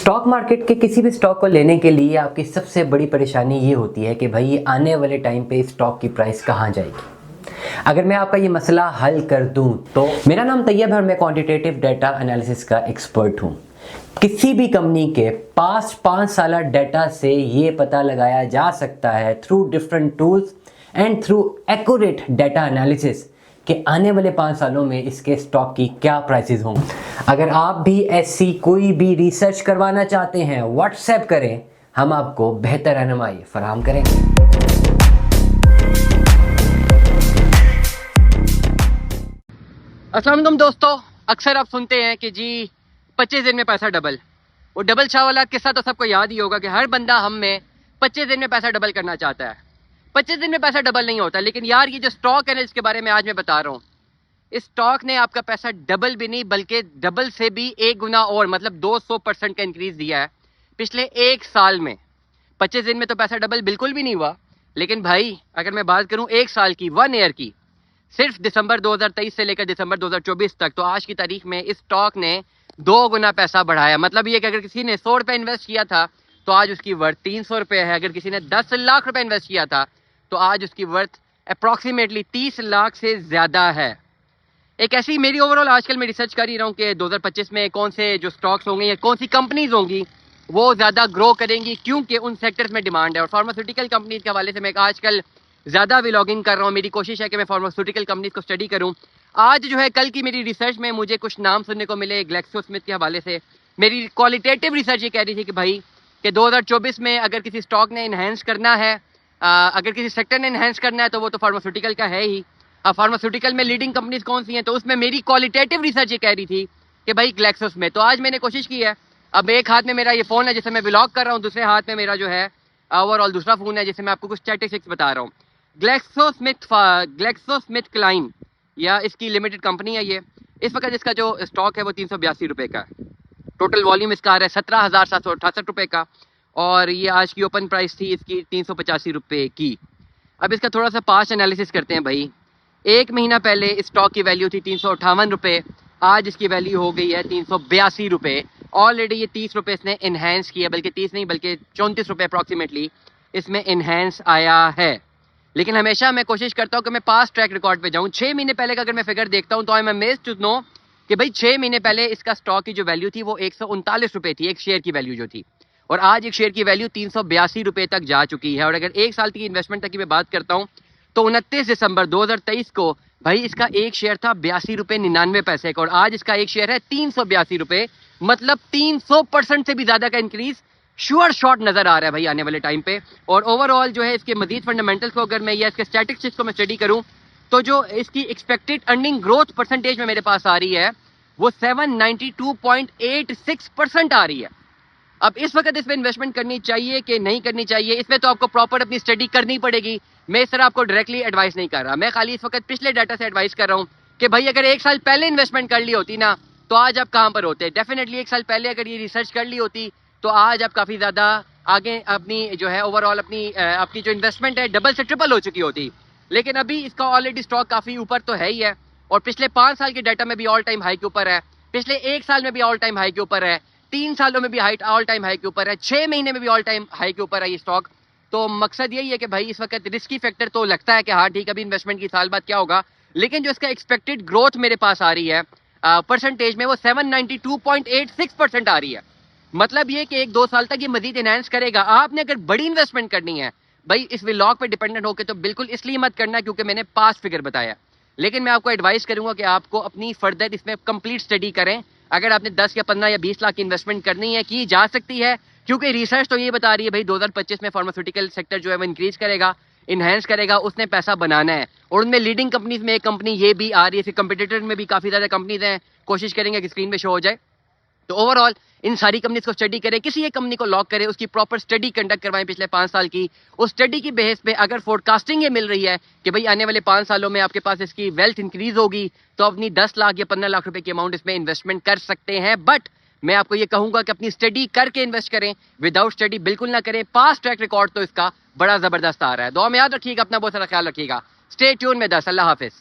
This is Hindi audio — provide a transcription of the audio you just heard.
स्टॉक मार्केट के किसी भी स्टॉक को लेने के लिए आपकी सबसे बड़ी परेशानी ये होती है कि भाई आने वाले टाइम पे स्टॉक की प्राइस कहाँ जाएगी। अगर मैं आपका ये मसला हल कर दूं तो मेरा नाम तैयब है और मैं क्वांटिटेटिव डाटा एनालिसिस का एक्सपर्ट हूं। किसी भी कंपनी के पास्ट 5 साल डाटा से ये पता लगाया जा सकता है through different tools and through accurate data analysis कि आने वाले 5 सालों में इसके स्टॉक की क्या प्राइसेस होंगी। अगर आप भी ऐसी कोई भी रिसर्च करवाना चाहते हैं व्हाट्सएप करें, हम आपको बेहतर रहनुमाई फराहम करेंगे। अस्सलाम वालेकुम दोस्तों, अक्सर आप सुनते हैं कि जी 25 दिन में पैसा डबल। वो डबल शाह वाला किस्सा तो सबको याद ही होगा कि हर बंदा हम में 25 दिन में पैसा डबल करना चाहता है। 25 दिन में पैसा डबल नहीं होता। लेकिन यार ये जो स्टॉक है ना, इसके बारे में आज मैं बता रहा हूँ, इस स्टॉक ने आपका पैसा डबल भी नहीं बल्कि डबल से भी 1 गुना और मतलब 200% का इंक्रीज दिया है पिछले 1 साल में। 25 दिन में तो पैसा डबल बिल्कुल भी नहीं हुआ, लेकिन भाई अगर मैं बात करूं 1 साल की, 1 ईयर की, सिर्फ दिसंबर 2023 से लेकर दिसंबर 2024 तक, तो आज की तारीख में इस स्टॉक ने 2 गुना पैसा बढ़ाया। मतलब ये कि अगर किसी ने 100 रुपये इन्वेस्ट किया था तो आज उसकी वर्थ 300 रुपये है। अगर किसी ने 10 लाख रुपए इन्वेस्ट किया था तो आज उसकी वर्थ अप्रॉक्सीमेटली 30 लाख से ज़्यादा है। एक ऐसी मेरी ओवरऑल आजकल मैं रिसर्च कर ही रहा हूँ कि 2025 में कौन से जो स्टॉक्स होंगे या कौन सी कंपनीज होंगी वो ज़्यादा ग्रो करेंगी, क्योंकि उन सेक्टर्स में डिमांड है। और फार्मास्यूटिकल कंपनीज के हवाले से मैं आजकल ज़्यादा व्लॉगिंग कर रहा हूँ। मेरी कोशिश है कि मैं फार्मास्यूटिकल कंपनीज को स्टडी करूँ। आज जो है कल की मेरी रिसर्च में मुझे कुछ नाम सुनने को मिले ग्लैक्सोस्मिथ के हवाले से। मेरी क्वालिटेटिव रिसर्च ये कह रही थी कि भाई कि 2024 में अगर किसी स्टॉक ने इन्हेंस करना है, अगर किसी सेक्टर ने इन्हेंस करना है तो वो तो फार्मास्यूटिकल का है ही। अब फार्मास्यूटिकल में लीडिंग कंपनीज कौन सी हैं, तो उसमें मेरी क्वालिटेटिव रिसर्च ये कह रही थी कि भाई ग्लैक्सोस्मिथ। तो आज मैंने कोशिश की है। अब एक हाथ में मेरा ये फ़ोन है जिससे मैं व्लॉग कर रहा हूँ, दूसरे हाथ में मेरा जो है ओवरऑल दूसरा फ़ोन है जिससे मैं आपको कुछ स्टैटिस्टिक्स बता रहा हूँ। ग्लैक्सोस्मिथ क्लाइन या इसकी लिमिटेड कंपनी है ये। इस वक्त इसका जो स्टॉक है वो 382 रुपये का है। टोटल वॉल्यूम इसका आ रहा है 17,768 रुपये का, और ये आज की ओपन प्राइस थी इसकी 385 रुपये की। अब इसका थोड़ा सा पास्ट एनालिसिस करते हैं भाई। 1 महीना पहले इस स्टॉक की वैल्यू थी 358 रुपये, आज इसकी वैल्यू हो गई है 382 रुपये। ऑलरेडी ये 30 रुपये इसने इन्हेंस किया, बल्कि 30 नहीं बल्कि 34 रुपये अप्रॉक्सीमेटली इसमें इन्हेंस आया है। लेकिन हमेशा मैं कोशिश करता हूँ कि मैं पास्ट ट्रैक रिकॉर्ड पे जाऊँ। 6 महीने पहले का अगर मैं फिगर देखता हूँ तो I am amazed to know कि भाई 6 महीने पहले इसका स्टॉक की जो वैल्यू थी वो 139 रुपये थी, एक शेयर की वैल्यू जो थी, और आज एक शेयर की वैल्यू 382 रुपये तक जा चुकी है। और अगर 1 साल की इन्वेस्टमेंट तक की मैं बात करता हूँ तो 29 दिसंबर 2023 को भाई इसका एक शेयर था 82 रुपये 99 पैसे का, और आज इसका एक शेयर है 382 रुपये। मतलब 300% से भी ज़्यादा का इंक्रीज श्योर शॉट नज़र आ रहा है भाई आने वाले टाइम पे। और ओवरऑल जो है इसके मजीद फंडामेंटल्स को अगर मैं या इसके स्टैटिस्टिक्स को मैं स्टडी करूँ तो जो इसकी एक्सपेक्टेड अर्निंग ग्रोथ परसेंटेज में मेरे पास आ रही है वो 792.86% आ रही है। अब इस वक्त इसमें इन्वेस्टमेंट करनी चाहिए कि नहीं करनी चाहिए, इसमें तो आपको प्रॉपर अपनी स्टडी करनी पड़ेगी। मैं इस तरह आपको डायरेक्टली एडवाइस नहीं कर रहा, मैं खाली इस वक्त पिछले डाटा से एडवाइस कर रहा हूँ कि भाई अगर 1 साल पहले इन्वेस्टमेंट कर ली होती ना तो आज आप कहाँ पर होते। डेफिनेटली 1 साल पहले अगर ये रिसर्च कर ली होती तो आज आप काफ़ी ज़्यादा आगे अपनी जो है ओवरऑल अपनी जो इन्वेस्टमेंट है डबल से ट्रिपल हो चुकी होती। लेकिन अभी इसका ऑलरेडी स्टॉक काफ़ी ऊपर तो है ही है, और पिछले 5 साल के डाटा में भी ऑल टाइम हाई के ऊपर है, पिछले 1 साल में भी ऑल टाइम हाई के ऊपर है, 3 सालों में भी ऑल टाइम हाई के ऊपर है, 6 महीने में भी ऑल टाइम हाई के ऊपर है ये स्टॉक। तो मकसद यही है कि भाई इस वक्त रिस्की फैक्टर तो लगता है कि हाँ ठीक, अभी इन्वेस्टमेंट की साल बाद क्या होगा, लेकिन जो इसका एक्सपेक्टेड ग्रोथ मेरे पास आ रही है परसेंटेज में वो 792.86% आ रही है। मतलब ये कि 1-2 साल तक ये मजीद इनहेंस करेगा। आपने अगर बड़ी इन्वेस्टमेंट करनी है भाई इस व्लॉग पे डिपेंडेंट होकर तो बिल्कुल इसलिए मत करना क्योंकि मैंने पास्ट फिगर बताया, लेकिन मैं आपको एडवाइस करूंगा कि आपको अपनी फर्दर इसमें कंप्लीट स्टडी करें। अगर आपने 10 या 15 या 20 लाख की इन्वेस्टमेंट करनी है की जा सकती है, क्योंकि रिसर्च तो ये बता रही है भाई 2025 में फार्मास्यूटिकल सेक्टर जो है वो इंक्रीज करेगा, इन्हेंस करेगा, उसने पैसा बनाना है। और उनमें लीडिंग कंपनीज में एक कंपनी ये भी आ रही है, फिर कंपटीटर में भी काफ़ी ज़्यादा कंपनीज हैं, कोशिश करेंगे कि स्क्रीन पे शो हो जाए। तो ओवरऑल इन सारी कंपनीज को स्टडी करें, किसी एक कंपनी को लॉक करें, उसकी प्रॉपर स्टडी कंडक्ट करवाएं पिछले 5 साल की। उस स्टडी की बेस पे अगर फोरकास्टिंग ये मिल रही है कि भाई आने वाले 5 सालों में आपके पास इसकी वेल्थ इंक्रीज होगी तो अपनी 10 लाख या 15 लाख रुपए की अमाउंट इसमें इन्वेस्टमेंट कर सकते हैं। बट मैं आपको ये कहूंगा कि अपनी स्टडी करके इन्वेस्ट करें, विदाउट स्टडी बिल्कुल ना करें। पास्ट ट्रैक रिकॉर्ड तो इसका बड़ा जबरदस्त आ रहा है। दुआ में याद रखिएगा, अपना बहुत सारा ख्याल रखिएगा। स्टे ट्यून में 10। अल्लाह हाफिज।